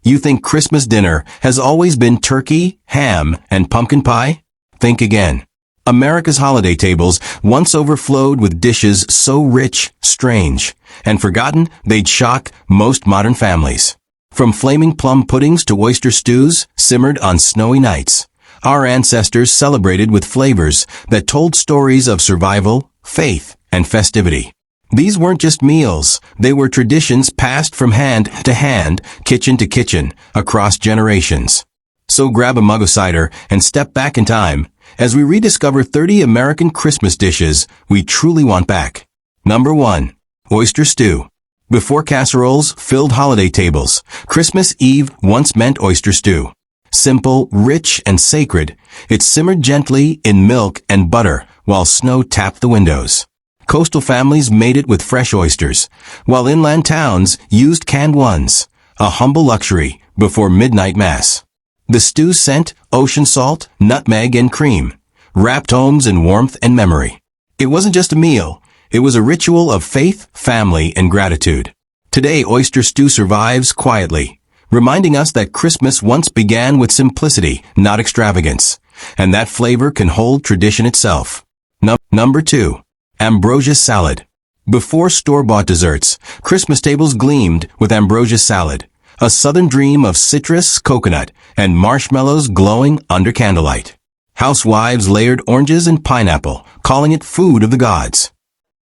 You think Christmas dinner has always been turkey, ham, and pumpkin pie? Think again. America's holiday tables once overflowed with dishes so rich, strange, and forgotten they'd shock most modern families. From flaming plum puddings to oyster stews simmered on snowy nights, our ancestors celebrated with flavors that told stories of survival, faith, and festivity. These weren't just meals, they were traditions passed from hand to hand, kitchen to kitchen, across generations. So grab a mug of cider and step back in time as we rediscover 30 American Christmas dishes we truly want back. Number 1. Oyster stew. Before casseroles filled holiday tables, Christmas Eve once meant oyster stew. Simple, rich, and sacred, it simmered gently in milk and butter while snow tapped the windows. Coastal families made it with fresh oysters, while inland towns used canned ones, a humble luxury before midnight mass. The stew's scent, ocean salt, nutmeg, and cream, wrapped homes in warmth and memory. It wasn't just a meal, it was a ritual of faith, family, and gratitude. Today, oyster stew survives quietly, reminding us that Christmas once began with simplicity, not extravagance, and that flavor can hold tradition itself. Number 2. Ambrosia salad. Before store-bought desserts, Christmas tables gleamed with ambrosia salad, a southern dream of citrus, coconut, and marshmallows glowing under candlelight. Housewives layered oranges and pineapple, calling it food of the gods.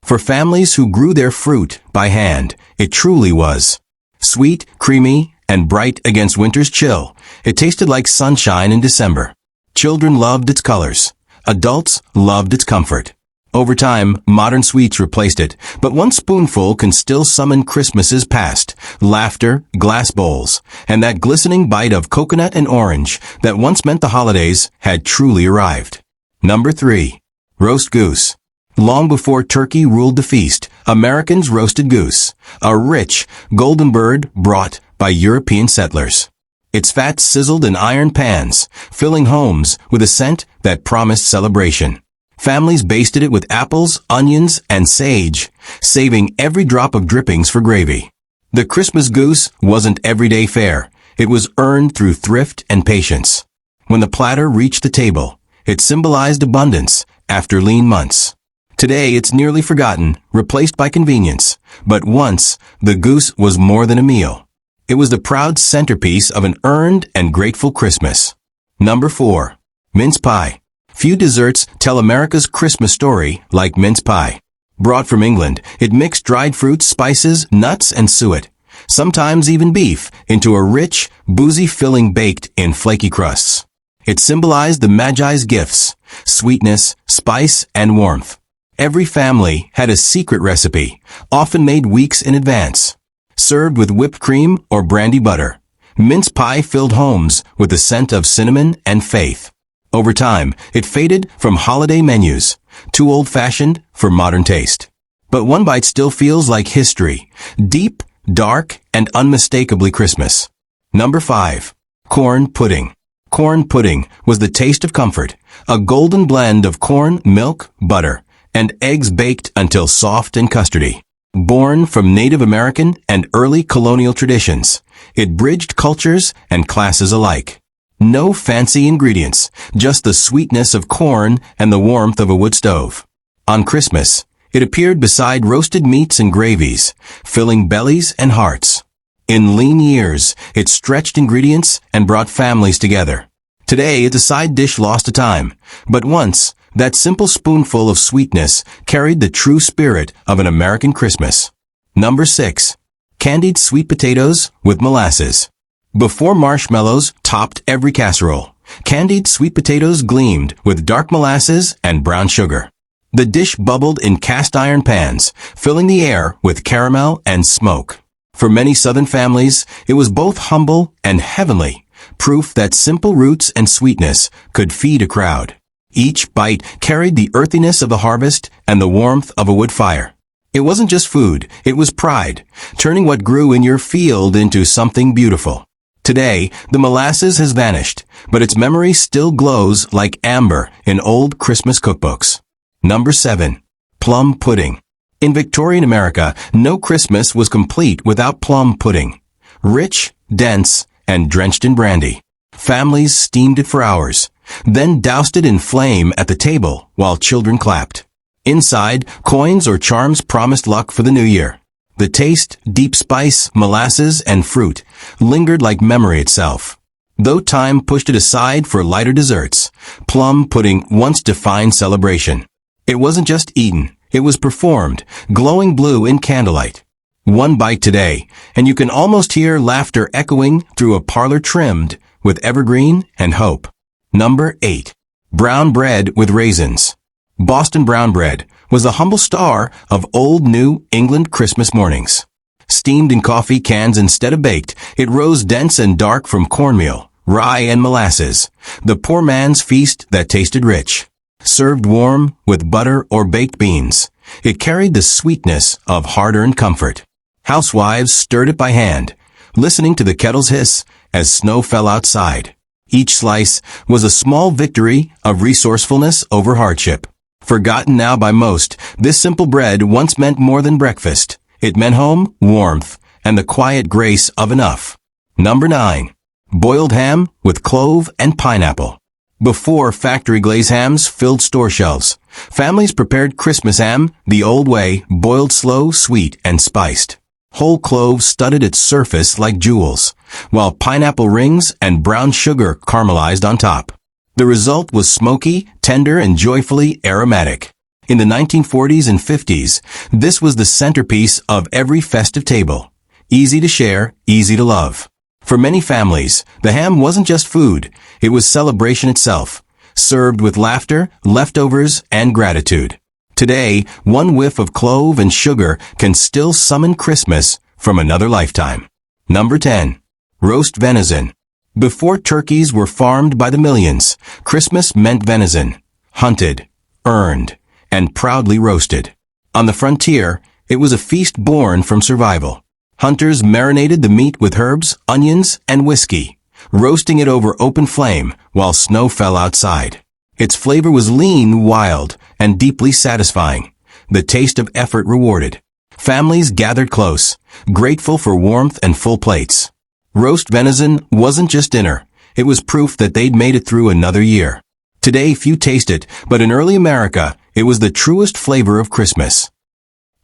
For families who grew their fruit by hand, it truly was. Sweet, creamy, and bright against winter's chill, it tasted like sunshine in December. Children loved its colors. Adults loved its comfort. Over time, modern sweets replaced it, but one spoonful can still summon Christmases past, laughter, glass bowls, and that glistening bite of coconut and orange that once meant the holidays had truly arrived. Number 3. Roast goose. Long before turkey ruled the feast, Americans roasted goose, a rich, golden bird brought by European settlers. Its fat sizzled in iron pans, filling homes with a scent that promised celebration. Families basted it with apples, onions, and sage, saving every drop of drippings for gravy. The Christmas goose wasn't everyday fare. It was earned through thrift and patience. When the platter reached the table, it symbolized abundance after lean months. Today, it's nearly forgotten, replaced by convenience. But once, the goose was more than a meal. It was the proud centerpiece of an earned and grateful Christmas. Number 4. Mince pie. Few desserts tell America's Christmas story like mince pie. Brought from England, it mixed dried fruits, spices, nuts, and suet, sometimes even beef, into a rich, boozy filling baked in flaky crusts. It symbolized the Magi's gifts, sweetness, spice, and warmth. Every family had a secret recipe, often made weeks in advance. Served with whipped cream or brandy butter, mince pie filled homes with the scent of cinnamon and faith. Over time, it faded from holiday menus, too old-fashioned for modern taste. But one bite still feels like history, deep, dark, and unmistakably Christmas. Number 5. Corn pudding. Corn pudding was the taste of comfort, a golden blend of corn, milk, butter, and eggs baked until soft and custardy. Born from Native American and early colonial traditions, it bridged cultures and classes alike. No fancy ingredients, just the sweetness of corn and the warmth of a wood stove. On Christmas, it appeared beside roasted meats and gravies, filling bellies and hearts. In lean years, it stretched ingredients and brought families together. Today, it's a side dish lost to time, but once, that simple spoonful of sweetness carried the true spirit of an American Christmas. Number 6. Candied sweet potatoes with molasses. Before marshmallows topped every casserole, candied sweet potatoes gleamed with dark molasses and brown sugar. The dish bubbled in cast iron pans, filling the air with caramel and smoke. For many Southern families, it was both humble and heavenly, proof that simple roots and sweetness could feed a crowd. Each bite carried the earthiness of the harvest and the warmth of a wood fire. It wasn't just food, it was pride, turning what grew in your field into something beautiful. Today, the molasses has vanished, but its memory still glows like amber in old Christmas cookbooks. Number 7. Plum pudding. In Victorian America, no Christmas was complete without plum pudding. Rich, dense, and drenched in brandy. Families steamed it for hours, then doused it in flame at the table while children clapped. Inside, coins or charms promised luck for the new year. The taste, deep spice, molasses, and fruit, lingered like memory itself. Though time pushed it aside for lighter desserts, plum pudding once defined celebration. It wasn't just eaten, it was performed, glowing blue in candlelight. One bite today, and you can almost hear laughter echoing through a parlor trimmed with evergreen and hope. Number 8. Brown bread with raisins. Boston brown bread was a humble star of old New England Christmas mornings. Steamed in coffee cans instead of baked, it rose dense and dark from cornmeal, rye, and molasses, the poor man's feast that tasted rich. Served warm with butter or baked beans, it carried the sweetness of hard-earned comfort. Housewives stirred it by hand, listening to the kettle's hiss as snow fell outside. Each slice was a small victory of resourcefulness over hardship. Forgotten now by most, this simple bread once meant more than breakfast. It meant home, warmth, and the quiet grace of enough. Number 9. Boiled ham with clove and pineapple. Before factory glaze hams filled store shelves, families prepared Christmas ham the old way, boiled slow, sweet, and spiced. Whole cloves studded its surface like jewels, while pineapple rings and brown sugar caramelized on top. The result was smoky, tender, and joyfully aromatic. In the 1940s and 50s, this was the centerpiece of every festive table. Easy to share, easy to love. For many families, the ham wasn't just food, it was celebration itself, served with laughter, leftovers, and gratitude. Today, one whiff of clove and sugar can still summon Christmas from another lifetime. Number 10. Roast venison. Before turkeys were farmed by the millions, Christmas meant venison, hunted, earned, and proudly roasted. On the frontier, it was a feast born from survival. Hunters marinated the meat with herbs, onions, and whiskey, roasting it over open flame while snow fell outside. Its flavor was lean, wild, and deeply satisfying, the taste of effort rewarded. Families gathered close, grateful for warmth and full plates. Roast venison wasn't just dinner, it was proof that they'd made it through another year. Today few taste it, but in early America, it was the truest flavor of Christmas.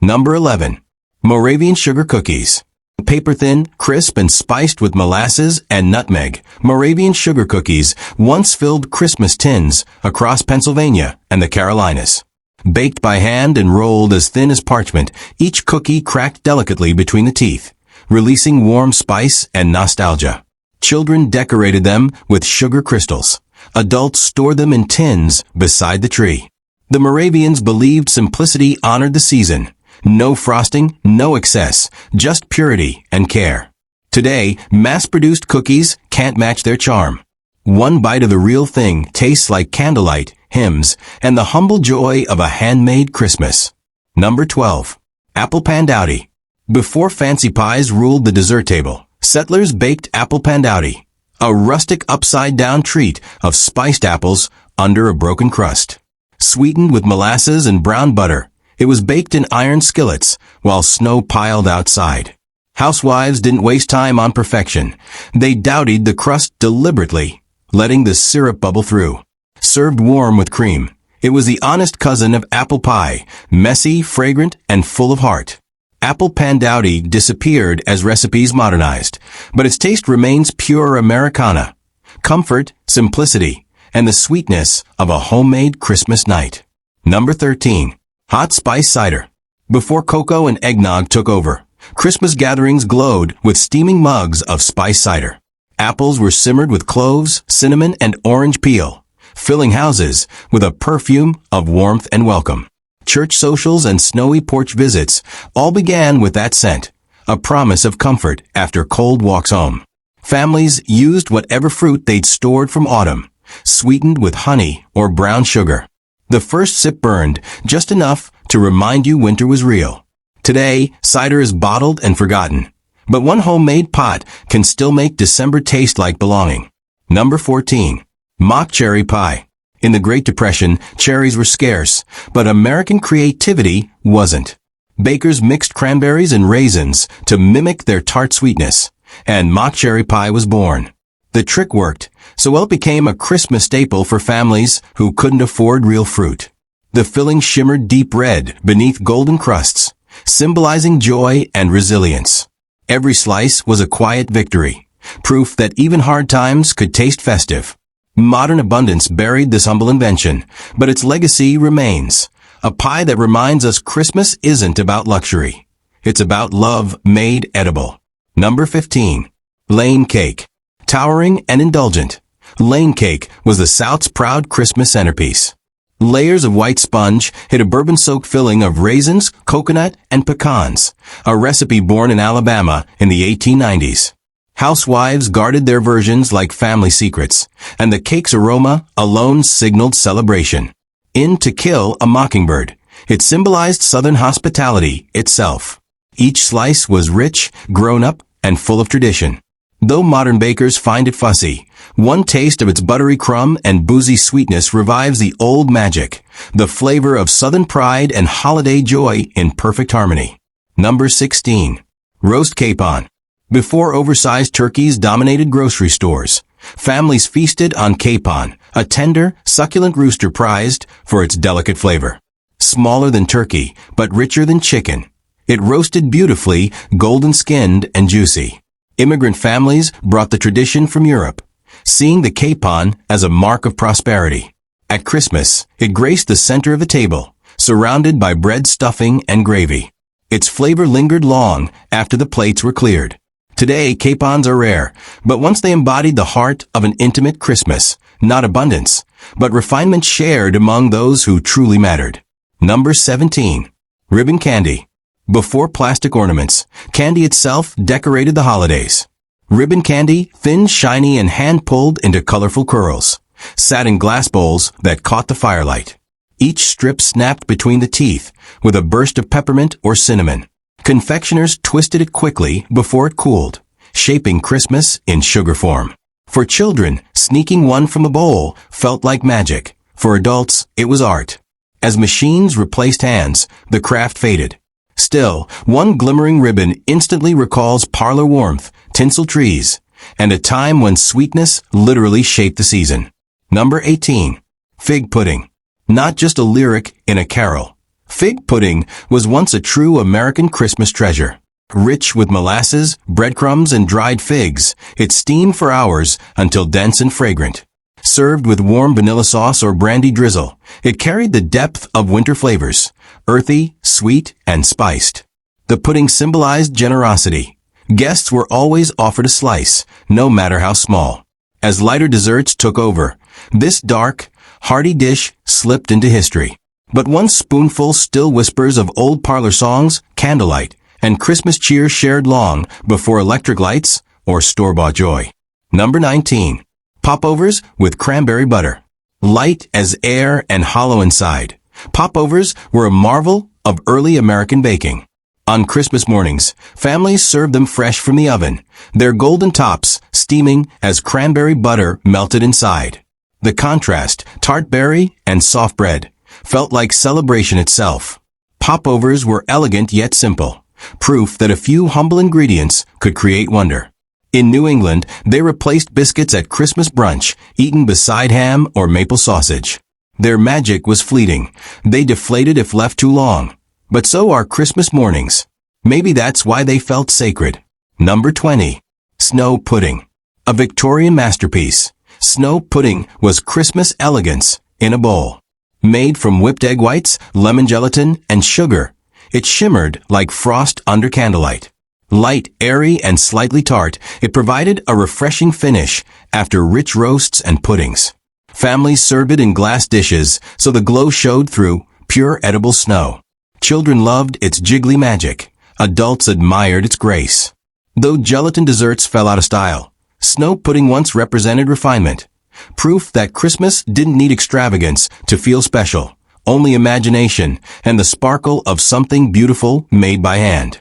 Number 11. Moravian sugar cookies. Paper-thin, crisp, and spiced with molasses and nutmeg, Moravian sugar cookies once filled Christmas tins across Pennsylvania and the Carolinas. Baked by hand and rolled as thin as parchment, each cookie cracked delicately between the teeth, releasing warm spice and nostalgia. Children decorated them with sugar crystals. Adults stored them in tins beside the tree. The Moravians believed simplicity honored the season. No frosting, no excess, just purity and care. Today, mass-produced cookies can't match their charm. One bite of the real thing tastes like candlelight, hymns, and the humble joy of a handmade Christmas. Number 12. Apple pandowdy. Before fancy pies ruled the dessert table, settlers baked apple pandowdy, a rustic upside-down treat of spiced apples under a broken crust. Sweetened with molasses and brown butter, it was baked in iron skillets while snow piled outside. Housewives didn't waste time on perfection. They dowdied the crust deliberately, letting the syrup bubble through. Served warm with cream, it was the honest cousin of apple pie, messy, fragrant, and full of heart. Apple pandowdy disappeared as recipes modernized, but its taste remains pure Americana. Comfort, simplicity, and the sweetness of a homemade Christmas night. Number 13. Hot spice cider. Before cocoa and eggnog took over, Christmas gatherings glowed with steaming mugs of spice cider. Apples were simmered with cloves, cinnamon, and orange peel, filling houses with a perfume of warmth and welcome. Church socials and snowy porch visits all began with that scent, a promise of comfort after cold walks home. Families used whatever fruit they'd stored from autumn, sweetened with honey or brown sugar. The first sip burned just enough to remind you winter was real. Today, cider is bottled and forgotten, but one homemade pot can still make December taste like belonging. Number 14. Mock cherry pie. In the Great Depression, cherries were scarce, but American creativity wasn't. Bakers mixed cranberries and raisins to mimic their tart sweetness, and mock cherry pie was born. The trick worked, so it became a Christmas staple for families who couldn't afford real fruit. The filling shimmered deep red beneath golden crusts, symbolizing joy and resilience. Every slice was a quiet victory, proof that even hard times could taste festive. Modern abundance buried this humble invention, but its legacy remains. A pie that reminds us Christmas isn't about luxury. It's about love made edible. Number 15. Lane cake. Towering and indulgent, Lane cake was the South's proud Christmas centerpiece. Layers of white sponge hid a bourbon-soaked filling of raisins, coconut, and pecans, a recipe born in Alabama in the 1890s. Housewives guarded their versions like family secrets, and the cake's aroma alone signaled celebration. In To Kill a Mockingbird, it symbolized Southern hospitality itself. Each slice was rich, grown-up, and full of tradition. Though modern bakers find it fussy, one taste of its buttery crumb and boozy sweetness revives the old magic, the flavor of Southern pride and holiday joy in perfect harmony. Number 16. Roast capon. Before oversized turkeys dominated grocery stores, families feasted on capon, a tender, succulent rooster prized for its delicate flavor. Smaller than turkey, but richer than chicken, it roasted beautifully, golden-skinned and juicy. Immigrant families brought the tradition from Europe, seeing the capon as a mark of prosperity. At Christmas, it graced the center of the table, surrounded by bread stuffing and gravy. Its flavor lingered long after the plates were cleared. Today, capons are rare, but once they embodied the heart of an intimate Christmas, not abundance, but refinement shared among those who truly mattered. Number 17. Ribbon candy. Before plastic ornaments, candy itself decorated the holidays. Ribbon candy, thin, shiny, and hand-pulled into colorful curls, sat in glass bowls that caught the firelight. Each strip snapped between the teeth with a burst of peppermint or cinnamon. Confectioners twisted it quickly before it cooled, shaping Christmas in sugar form. For children, sneaking one from the bowl felt like magic. For adults, it was art. As machines replaced hands, the craft faded. Still, one glimmering ribbon instantly recalls parlor warmth, tinsel trees, and a time when sweetness literally shaped the season. Number 18. Fig pudding. Not just a lyric in a carol. Fig pudding was once a true American Christmas treasure. Rich with molasses, breadcrumbs, and dried figs, it steamed for hours until dense and fragrant. Served with warm vanilla sauce or brandy drizzle, it carried the depth of winter flavors, earthy, sweet, and spiced. The pudding symbolized generosity. Guests were always offered a slice, no matter how small. As lighter desserts took over, this dark, hearty dish slipped into history. But one spoonful still whispers of old parlor songs, candlelight, and Christmas cheer shared long before electric lights or store-bought joy. Number 19. Popovers with cranberry butter. Light as air and hollow inside, popovers were a marvel of early American baking. On Christmas mornings, families served them fresh from the oven, their golden tops steaming as cranberry butter melted inside. The contrast, tart berry and soft bread, felt like celebration itself. Popovers were elegant yet simple, proof that a few humble ingredients could create wonder. In New England, they replaced biscuits at Christmas brunch, eaten beside ham or maple sausage. Their magic was fleeting. They deflated if left too long. But so are Christmas mornings. Maybe that's why they felt sacred. Number 20. Snow pudding. A Victorian masterpiece. Snow pudding was Christmas elegance in a bowl. Made from whipped egg whites, lemon gelatin, and sugar, it shimmered like frost under candlelight. Light, airy, and slightly tart, it provided a refreshing finish after rich roasts and puddings. Families served it in glass dishes, so the glow showed through, pure edible snow. Children loved its jiggly magic. Adults admired its grace. Though gelatin desserts fell out of style, snow pudding once represented refinement. Proof that Christmas didn't need extravagance to feel special, only imagination and the sparkle of something beautiful made by hand.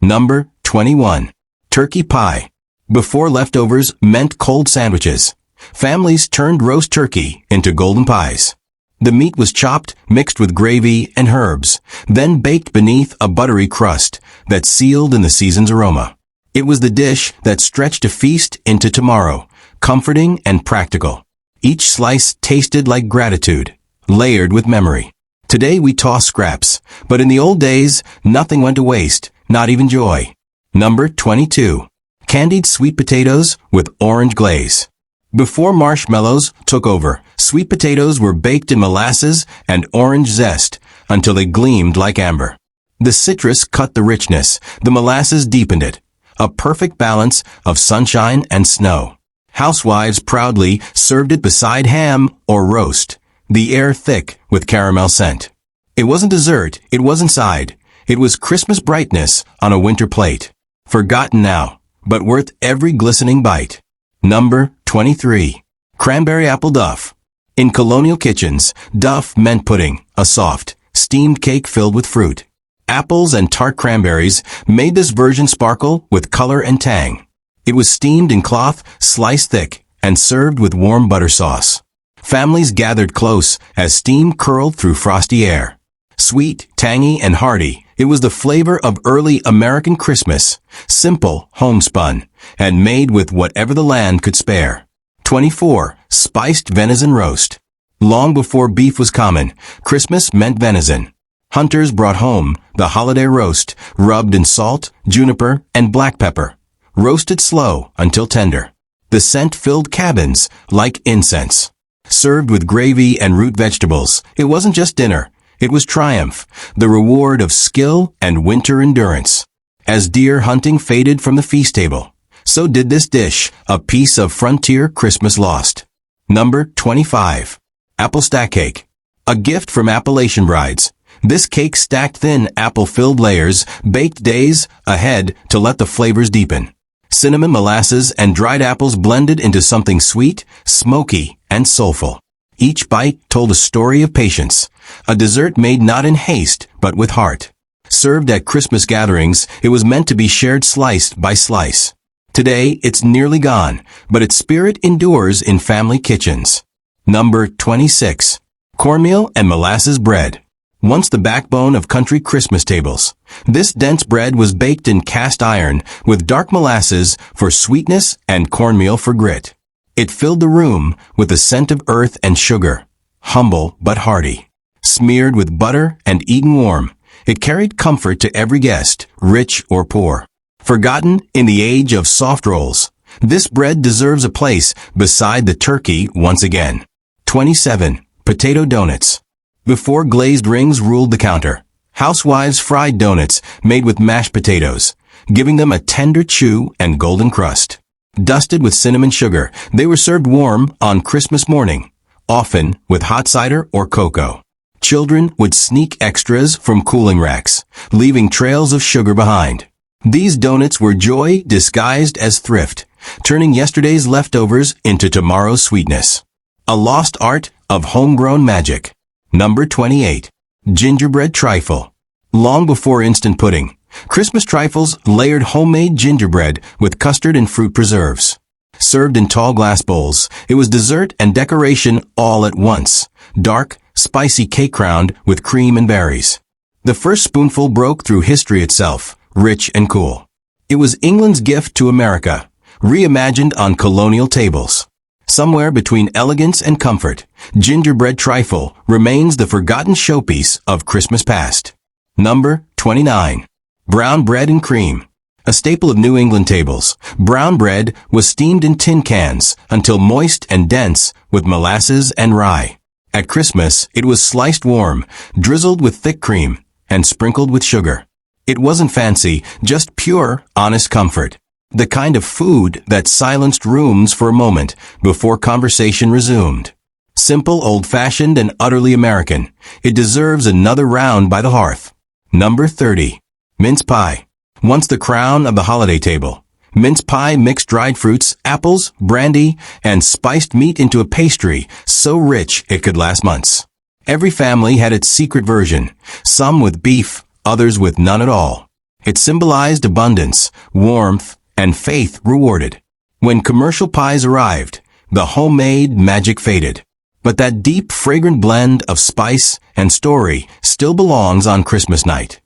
Number 21. Turkey pie. Before leftovers meant cold sandwiches, families turned roast turkey into golden pies. The meat was chopped, mixed with gravy and herbs, then baked beneath a buttery crust that sealed in the season's aroma. It was the dish that stretched a feast into tomorrow, comforting and practical. Each slice tasted like gratitude, layered with memory. Today we toss scraps, but in the old days, nothing went to waste, not even joy. Number 22. Candied sweet potatoes with orange glaze. Before marshmallows took over, sweet potatoes were baked in molasses and orange zest until they gleamed like amber. The citrus cut the richness, the molasses deepened it. A perfect balance of sunshine and snow. Housewives proudly served it beside ham or roast, the air thick with caramel scent. It wasn't dessert, it wasn't side. It was Christmas brightness on a winter plate. Forgotten now, but worth every glistening bite. Number 23. Cranberry apple duff. In colonial kitchens, duff meant pudding, a soft, steamed cake filled with fruit. Apples and tart cranberries made this version sparkle with color and tang. It was steamed in cloth, sliced thick, and served with warm butter sauce. Families gathered close as steam curled through frosty air. Sweet, tangy, and hearty, it was the flavor of early American Christmas, simple, homespun, and made with whatever the land could spare. 24. Spiced venison roast. Long before beef was common, Christmas meant venison. Hunters brought home the holiday roast, rubbed in salt, juniper, and black pepper. Roasted slow until tender. The scent filled cabins like incense. Served with gravy and root vegetables, it wasn't just dinner. It was triumph, the reward of skill and winter endurance. As deer hunting faded from the feast table, so did this dish, a piece of frontier Christmas lost. Number 25. Apple stack cake. A gift from Appalachian brides. This cake stacked thin apple-filled layers, baked days ahead to let the flavors deepen. Cinnamon, molasses, and dried apples blended into something sweet, smoky, and soulful. Each bite told a story of patience, a dessert made not in haste, but with heart. Served at Christmas gatherings, it was meant to be shared slice by slice. Today, it's nearly gone, but its spirit endures in family kitchens. Number 26. Cornmeal and molasses bread. Once the backbone of country Christmas tables, this dense bread was baked in cast iron with dark molasses for sweetness and cornmeal for grit. It filled the room with the scent of earth and sugar, humble but hearty. Smeared with butter and eaten warm, it carried comfort to every guest, rich or poor. Forgotten in the age of soft rolls, this bread deserves a place beside the turkey once again. 27. Potato donuts. Before glazed rings ruled the counter, housewives fried donuts made with mashed potatoes, giving them a tender chew and golden crust. Dusted with cinnamon sugar, they were served warm on Christmas morning, often with hot cider or cocoa. Children would sneak extras from cooling racks, leaving trails of sugar behind. These donuts were joy disguised as thrift, turning yesterday's leftovers into tomorrow's sweetness. A lost art of homegrown magic. Number 28. Gingerbread trifle. Long before instant pudding, Christmas trifles layered homemade gingerbread with custard and fruit preserves. Served in tall glass bowls, it was dessert and decoration all at once. Dark, spicy cake crowned with cream and berries. The first spoonful broke through history itself, rich and cool. It was England's gift to America, reimagined on colonial tables. Somewhere between elegance and comfort, gingerbread trifle remains the forgotten showpiece of Christmas past. Number 29. Brown bread and cream. A staple of New England tables, brown bread was steamed in tin cans until moist and dense with molasses and rye. At Christmas, it was sliced warm, drizzled with thick cream, and sprinkled with sugar. It wasn't fancy, just pure, honest comfort. The kind of food that silenced rooms for a moment before conversation resumed. Simple, old-fashioned, and utterly American, it deserves another round by the hearth. Number 30. Mince pie. Once the crown of the holiday table, mince pie mixed dried fruits, apples, brandy, and spiced meat into a pastry so rich it could last months. Every family had its secret version, some with beef, others with none at all. It symbolized abundance, warmth, and faith rewarded. When commercial pies arrived, the homemade magic faded. But that deep, fragrant blend of spice and story still belongs on Christmas night.